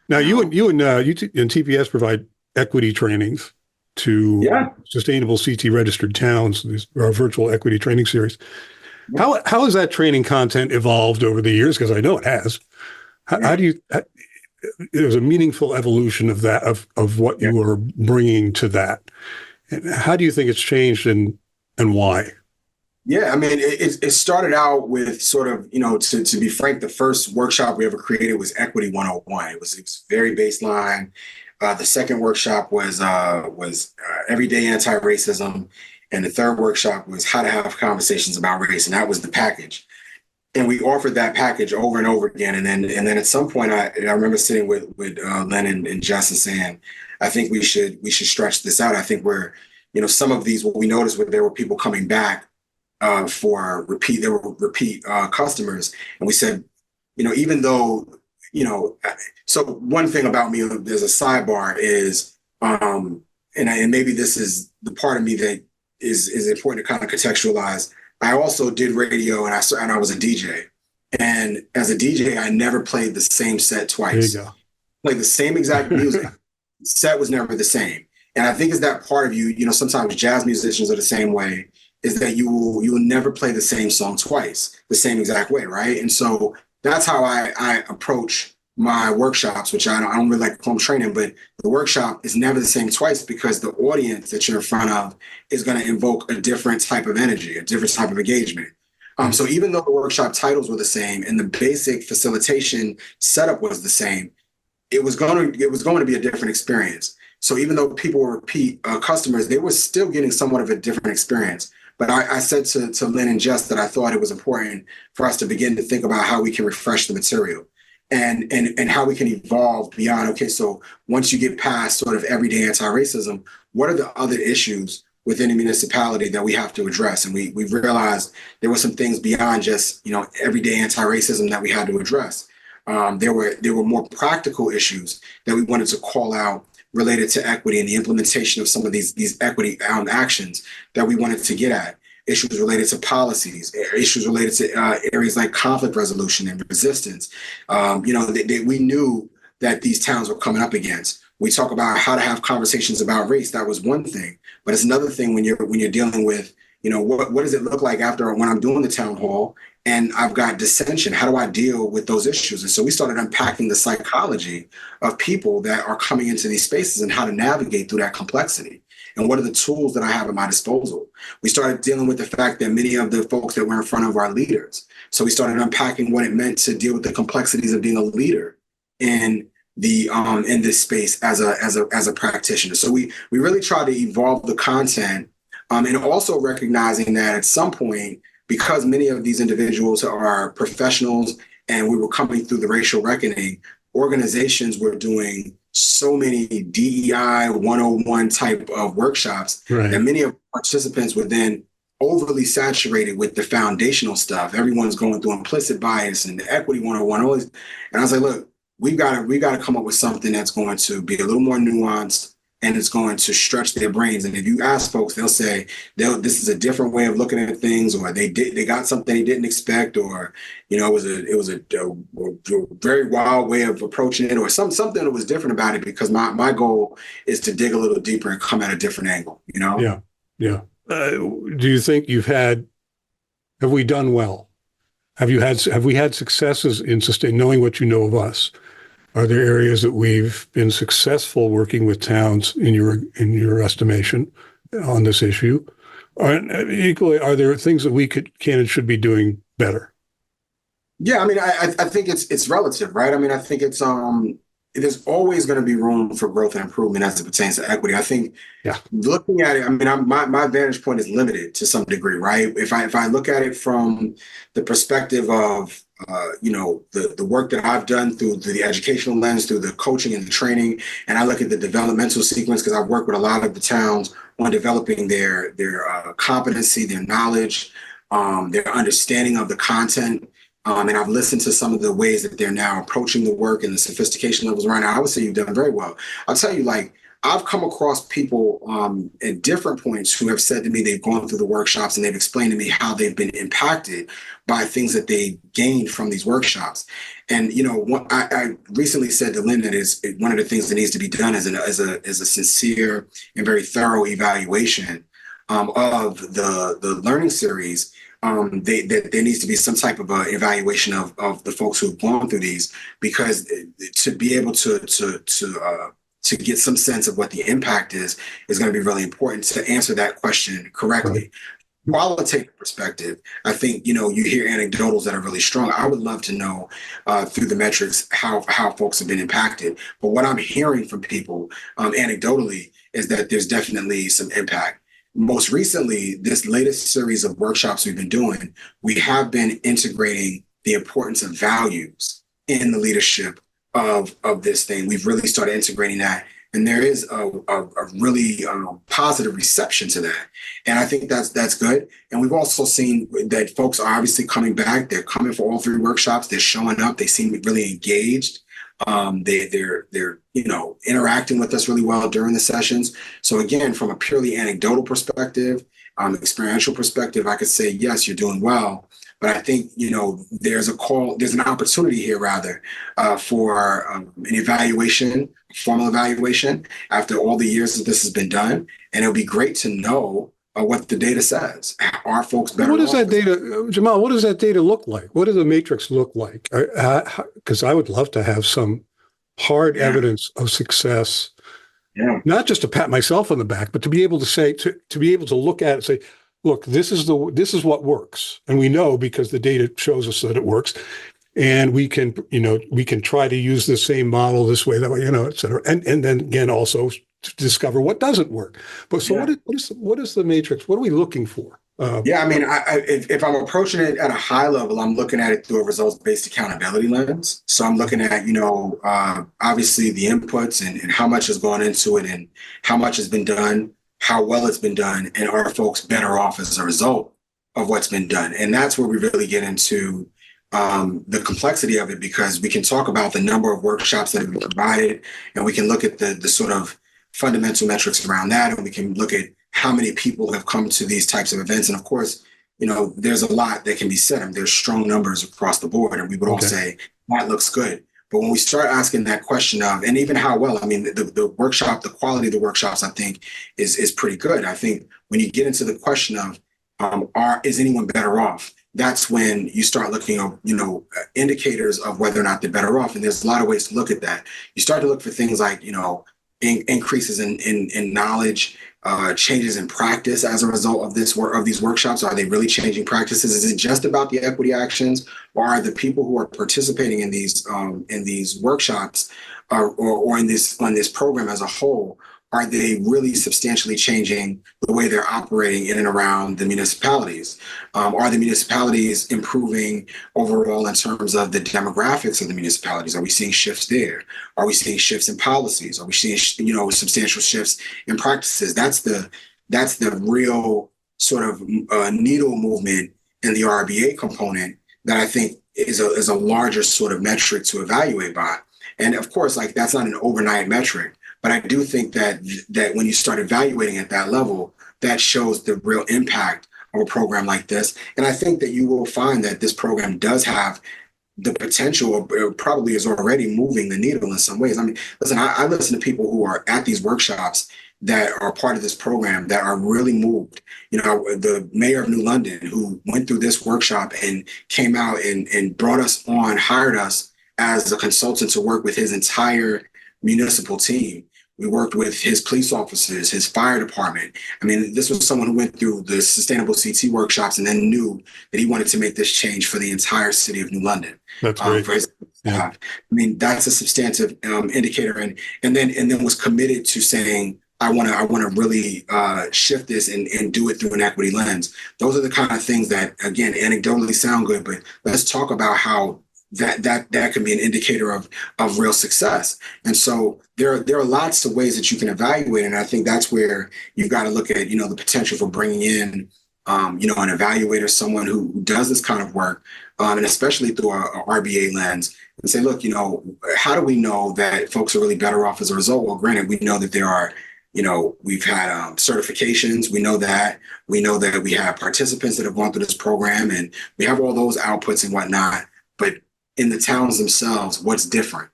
Now you and TPS provide equity trainings to sustainable CT registered towns. These are our virtual equity training series. How has that training content evolved over the years? Because I know it has. How do you, there's a meaningful evolution of that, of what Yeah. you are bringing to that. And how do you think it's changed and why? Yeah, I mean, it started out with sort of, to be frank, the first workshop we ever created was Equity 101. It was very baseline. The second workshop was everyday anti-racism, and the third workshop was how to have conversations about race, and that was the package. And we offered that package over and over again. And then at some point, I remember sitting with Len and Justin saying, I think we should stretch this out. I think some of these, what we noticed was there were people coming back there were repeat customers. And we said, even though, so one thing about me, there's a sidebar is, and maybe this is the part of me that is important to kind of contextualize. I also did radio and I was a DJ. And as a DJ, I never played the same set There you twice. go. Played the same exact music. Set was never the same. And I think it's that part of you, sometimes jazz musicians are the same way, is that you will never play the same song twice, the same exact way, right? And so that's how I approach my workshops, which I don't really like to call them training, but the workshop is never the same twice because the audience that you're in front of is going to invoke a different type of energy, a different type of engagement. So even though the workshop titles were the same and the basic facilitation setup was the same, it was going to be a different experience. So even though people were repeat customers, they were still getting somewhat of a different experience. But I said to Lynn and Jess that I thought it was important for us to begin to think about how we can refresh the material and how we can evolve beyond, okay, so once you get past sort of everyday anti-racism, what are the other issues within a municipality that we have to address? And we realized there were some things beyond just, everyday anti-racism that we had to address. There were more practical issues that we wanted to call out related to equity and the implementation of some of these equity actions that we wanted to get at. Issues related to policies, issues related to areas like conflict resolution and resistance. We knew that these towns were coming up against. We talk about how to have conversations about race. That was one thing, but it's another thing when you're dealing with, what does it look like after when I'm doing the town hall and I've got dissension? How do I deal with those issues? And so we started unpacking the psychology of people that are coming into these spaces and how to navigate through that complexity. And what are the tools that I have at my disposal? We started dealing with the fact that many of the folks that were in front of our leaders. So we started unpacking what it meant to deal with the complexities of being a leader in this space as a practitioner. So we really try to evolve the content, and also recognizing that at some point, because many of these individuals are professionals and we were coming through the racial reckoning, organizations were doing so many DEI 101 type of workshops that many of the participants were then overly saturated with the foundational stuff. Everyone's going through implicit bias and the equity 101. And I was like, look, we got to come up with something that's going to be a little more nuanced and it's going to stretch their brains. And if you ask folks, they'll say, this is a different way of looking at things, or they got something they didn't expect, or, it was a very wild way of approaching it, or something that was different about it, because my goal is to dig a little deeper and come at a different angle, Yeah. Yeah. Do you think have we done well? Have we had successes in knowing what you know of us? Are there areas that we've been successful working with towns in your estimation on this issue? Equally, are there things that we can and should be doing better? Yeah, I mean, I think it's relative, right? I mean, I think there's always going to be room for growth and improvement as it pertains to equity. I think looking at it, I mean, my vantage point is limited to some degree, right? If I look at it from the perspective of the work that I've done through the educational lens, through the coaching and the training, and I look at the developmental sequence, because I've worked with a lot of the towns on developing their competency, their knowledge, their understanding of the content. And I've listened to some of the ways that they're now approaching the work and the sophistication levels right now. I would say you've done very well. I'll tell you, I've come across people at different points who have said to me they've gone through the workshops and they've explained to me how they've been impacted by things that they gained from these workshops. And, I recently said to Lynn that is one of the things that needs to be done as a sincere and very thorough evaluation of the learning series. there needs to be some type of a evaluation of the folks who have gone through these, because to be able to get some sense of what the impact is going to be really important to answer that question Right. correctly. Qualitative perspective, I think, you hear anecdotals that are really strong. I would love to know through the metrics how folks have been impacted. But what I'm hearing from people anecdotally is that there's definitely some impact. Most recently, this latest series of workshops we've been doing, we have been integrating the importance of values in the leadership of this thing. We've really started integrating that. And there is a really positive reception to that. And I think that's good. And we've also seen that folks are obviously coming back. They're coming for all three workshops. They're showing up. They seem really engaged. They're interacting with us really well during the sessions. So again, from a purely anecdotal perspective, experiential perspective, I could say yes, you're doing well. But I think there's an opportunity here rather for an evaluation, formal evaluation after all the years that this has been done, and it'll be great to know what the data says. Are folks better? What does that data, Jamal? What does that data look like? What does the matrix look like? Because I would love to have some hard evidence of success. Yeah. Not just to pat myself on the back, but to be able to say, to be able to look at it and say, look, this is what works. And we know because the data shows us that it works. And we can try to use the same model this way, that way, et cetera. And then again, also to discover what doesn't work. But so what is the matrix? What are we looking for? Yeah, I mean, if I'm approaching it at a high level, I'm looking at it through a results-based accountability lens. So I'm looking at, obviously the inputs and how much has gone into it and how much has been done, how well it's been done, and are folks better off as a result of what's been done? And that's where we really get into the complexity of it, because we can talk about the number of workshops that have been provided, and we can look at the sort of fundamental metrics around that, and we can look at how many people have come to these types of events. And of course, there's a lot that can be said. I mean, there's strong numbers across the board, and we would all say that looks good. But when we start asking that question of, and even how well, I mean, the workshop, the quality of the workshops, I think is pretty good. I think when you get into the question of, is anyone better off? That's when you start looking at, indicators of whether or not they're better off. And there's a lot of ways to look at that. You start to look for things like, increases in knowledge, changes in practice as a result of these workshops. Are they really changing practices? Is it just about the equity actions, or are the people who are participating in these workshops or in this program as a whole, are they really substantially changing the way they're operating in and around the municipalities? Are the municipalities improving overall in terms of the demographics of the municipalities? Are we seeing shifts there? Are we seeing shifts in policies? Are we seeing, substantial shifts in practices? That's the real sort of needle movement in the RBA component that I think is a larger sort of metric to evaluate by. And of course, that's not an overnight metric. But I do think that when you start evaluating at that level, that shows the real impact of a program like this. And I think that you will find that this program does have the potential, or probably is already moving the needle in some ways. I mean, listen, I listen to people who are at these workshops that are part of this program that are really moved. The mayor of New London, who went through this workshop and came out and brought us on, hired us as a consultant to work with his entire municipal team. We worked with his police officers, his fire department. I mean, this was someone who went through the sustainable CT workshops and then knew that he wanted to make this change for the entire city of New London. That's great. For his staff. I mean, that's a substantive indicator, and then was committed to saying, I want to really shift this and do it through an equity lens. Those are the kind of things that, again, anecdotally sound good, but let's talk about how that can be an indicator of real success. And so there are lots of ways that you can evaluate. And I think that's where you've got to look at, the potential for bringing in, an evaluator, someone who does this kind of work, and especially through a RBA lens, and say, look, how do we know that folks are really better off as a result? Well, granted, we know that there are, we've had certifications. We know that we have participants that have gone through this program, and we have all those outputs and whatnot. But in the towns themselves, what's different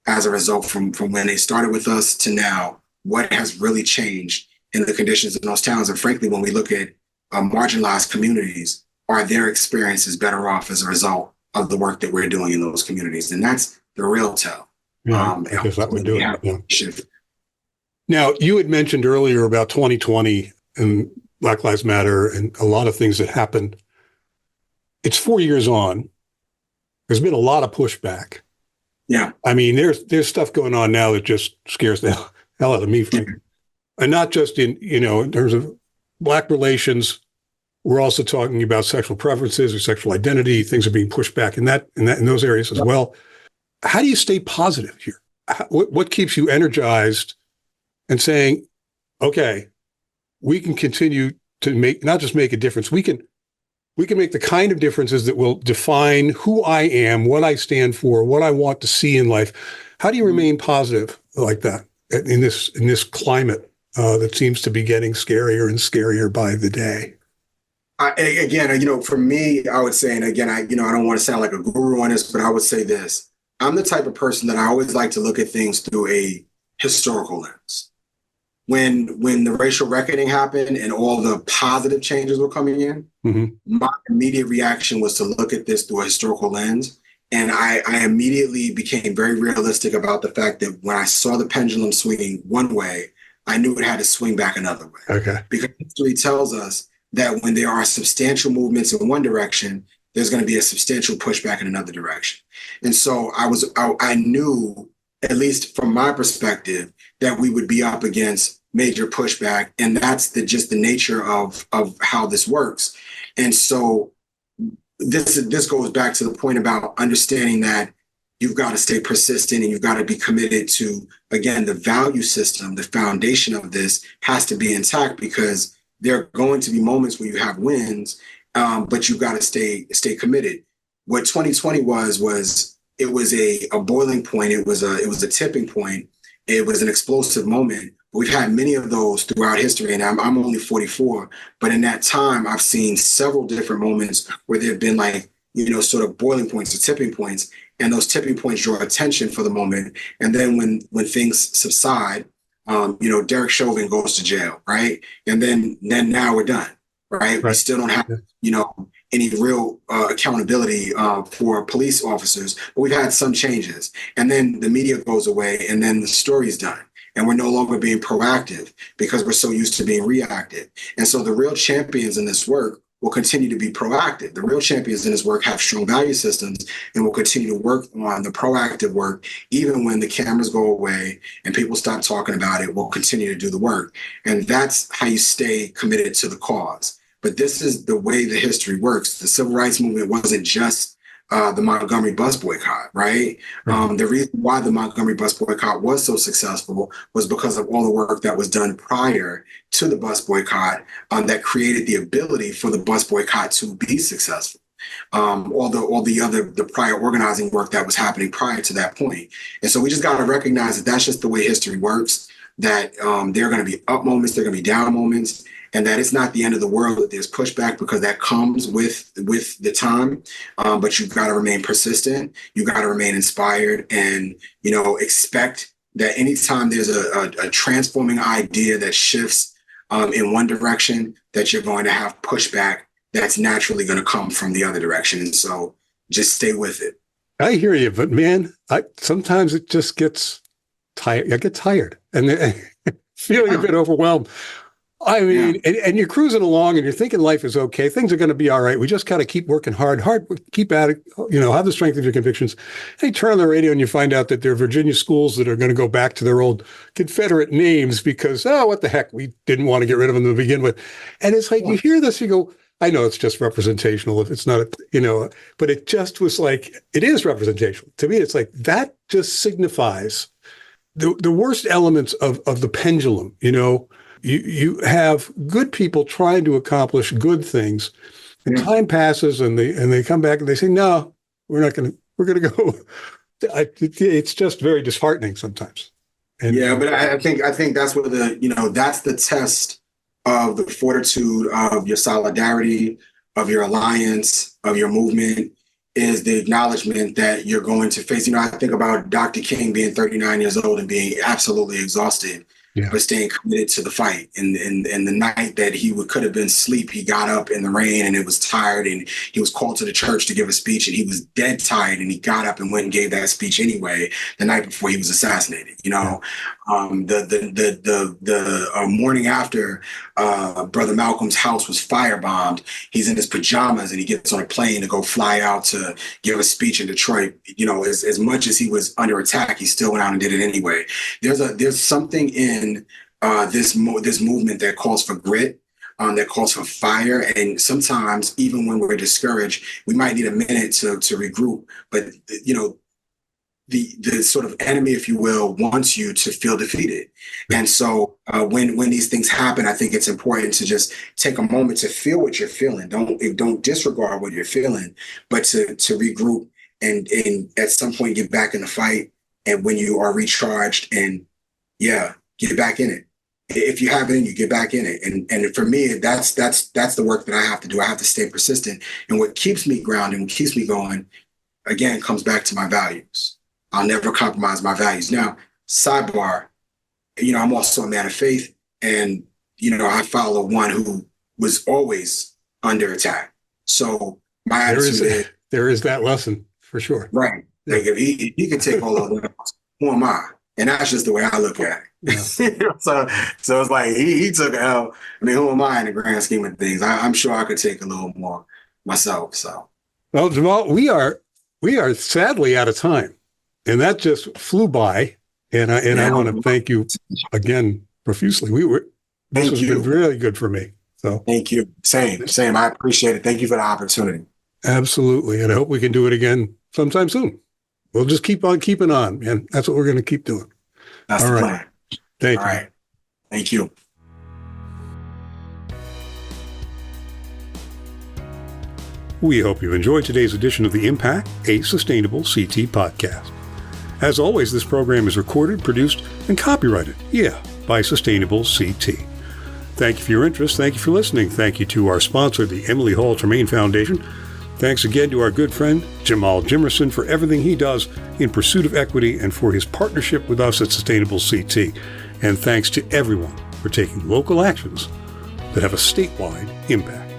as a result from when they started with us to now? What has really changed in the conditions in those towns? And frankly, when we look at marginalized communities, are their experiences better off as a result of the work that we're doing in those communities? And that's the real tell. Yeah, I guess that would do it. Yeah. Shift. Now, you had mentioned earlier about 2020 and Black Lives Matter and a lot of things that happened. It's 4 years on. There's been a lot of pushback. Yeah. I mean, there's stuff going on now that just scares the hell out of me, frankly. And not just in terms of Black relations. We're also talking about sexual preferences or sexual identity. Things are being pushed back in those areas as well. How do you stay positive here? What keeps you energized and saying, okay, we can continue to not just make a difference. We can make the kind of differences that will define who I am, what I stand for, what I want to see in life. How do you remain positive like that in this climate that seems to be getting scarier and scarier by the day? Again, for me, I would say, and again, I don't want to sound like a guru on this, but I would say this. I'm the type of person that I always like to look at things through a historical lens. When the racial reckoning happened and all the positive changes were coming in, my immediate reaction was to look at this through a historical lens. And I immediately became very realistic about the fact that when I saw the pendulum swinging one way, I knew it had to swing back another way. Okay. Because history tells us that when there are substantial movements in one direction, there's going to be a substantial pushback in another direction. And so I knew, at least from my perspective, that we would be up against major pushback. And that's just the nature of how this works. And so this goes back to the point about understanding that you've got to stay persistent and you've got to be committed to, again, the value system, the foundation of this has to be intact, because there are going to be moments where you have wins, but you've got to stay committed. What 2020 was it was a boiling point. It was a tipping point. It was an explosive moment. We've had many of those throughout history, and I'm only 44, but in that time, I've seen several different moments where there have been sort of boiling points or tipping points, and those tipping points draw attention for the moment. And then when things subside, Derek Chauvin goes to jail, right? And then now we're done, right? We still don't have, any real accountability for police officers, but we've had some changes. And then the media goes away, and then the story's done. And we're no longer being proactive because we're so used to being reactive. And so the real champions in this work will continue to be proactive. The real champions in this work have strong value systems and will continue to work on the proactive work. Even when the cameras go away and people stop talking about it, we'll continue to do the work. And that's how you stay committed to the cause. But this is the way the history works. The civil rights movement wasn't just the Montgomery bus boycott, right? The reason why the Montgomery bus boycott was so successful was because of all the work that was done prior to the bus boycott that created the ability for the bus boycott to be successful. All the prior organizing work that was happening prior to that point. And so we just got to recognize that that's just the way history works, that there are going to be up moments, there are going to be down moments, and that it's not the end of the world that there's pushback, because that comes with the time. But you've got to remain persistent. You've got to remain inspired, and, expect that anytime there's a transforming idea that shifts in one direction, that you're going to have pushback that's naturally going to come from the other direction. And so just stay with it. I hear you, but man, sometimes it just gets tired. I get tired and feeling a bit overwhelmed. I mean, and you're cruising along and you're thinking life is okay. Things are going to be all right. We just got to keep working hard, keep at it, have the strength of your convictions. Hey, turn on the radio and you find out that there are Virginia schools that are going to go back to their old Confederate names because, what the heck, we didn't want to get rid of them to begin with. And it's like, you hear this, you go, I know it's just representational if it's not, but it just was like, it is representational. To me, it's like, that just signifies the worst elements of the pendulum, You have good people trying to accomplish good things, and time passes, and they come back and they say, "No, we're going to go." It's just very disheartening sometimes. And, but I think that's what that's the test of the fortitude of your solidarity, of your alliance, of your movement, is the acknowledgement that you're going to face. I think about Dr. King being 39 years old and being absolutely exhausted. Yeah. but staying committed to the fight. And the night that he could have been asleep, he got up in the rain and it was tired, and he was called to the church to give a speech, and he was dead tired, and he got up and went and gave that speech anyway the night before he was assassinated. The morning after Brother Malcolm's house was firebombed, he's in his pajamas and he gets on a plane to go fly out to give a speech in Detroit. As much as he was under attack, he still went out and did it anyway. There's something in this movement that calls for grit, that calls for fire. And sometimes, even when we're discouraged, we might need a minute to regroup. But the sort of enemy, if you will, wants you to feel defeated. And so when these things happen, I think it's important to just take a moment to feel what you're feeling. Don't disregard what you're feeling, but to regroup and at some point get back in the fight. And when you are recharged, and get back in it. If you have it in you, get back in it. And for me, that's the work that I have to do. I have to stay persistent. And what keeps me grounded, what keeps me going, again, comes back to my values. I'll never compromise my values. Now, sidebar, I'm also a man of faith, and, I follow one who was always under attack. So my attitude there is that lesson for sure. Right. Like if he can take all of them, who am I? And that's just the way I look at it. Yeah. So it's like he took an L. I mean, who am I in the grand scheme of things? I'm sure I could take a little more myself. So, well, Jamal, we are sadly out of time. And that just flew by, and I want to thank you again profusely. This has been really good for me. So thank you. Same. I appreciate it. Thank you for the opportunity. Absolutely, and I hope we can do it again sometime soon. We'll just keep on keeping on, and that's what we're going to keep doing. That's the plan. Thank you. All right. Thank you. We hope you enjoyed today's edition of The Impact, a Sustainable CT podcast. As always, this program is recorded, produced, and copyrighted, by Sustainable CT. Thank you for your interest. Thank you for listening. Thank you to our sponsor, the Emily Hall Tremaine Foundation. Thanks again to our good friend, Jamal Jimerson, for everything he does in pursuit of equity and for his partnership with us at Sustainable CT. And thanks to everyone for taking local actions that have a statewide impact.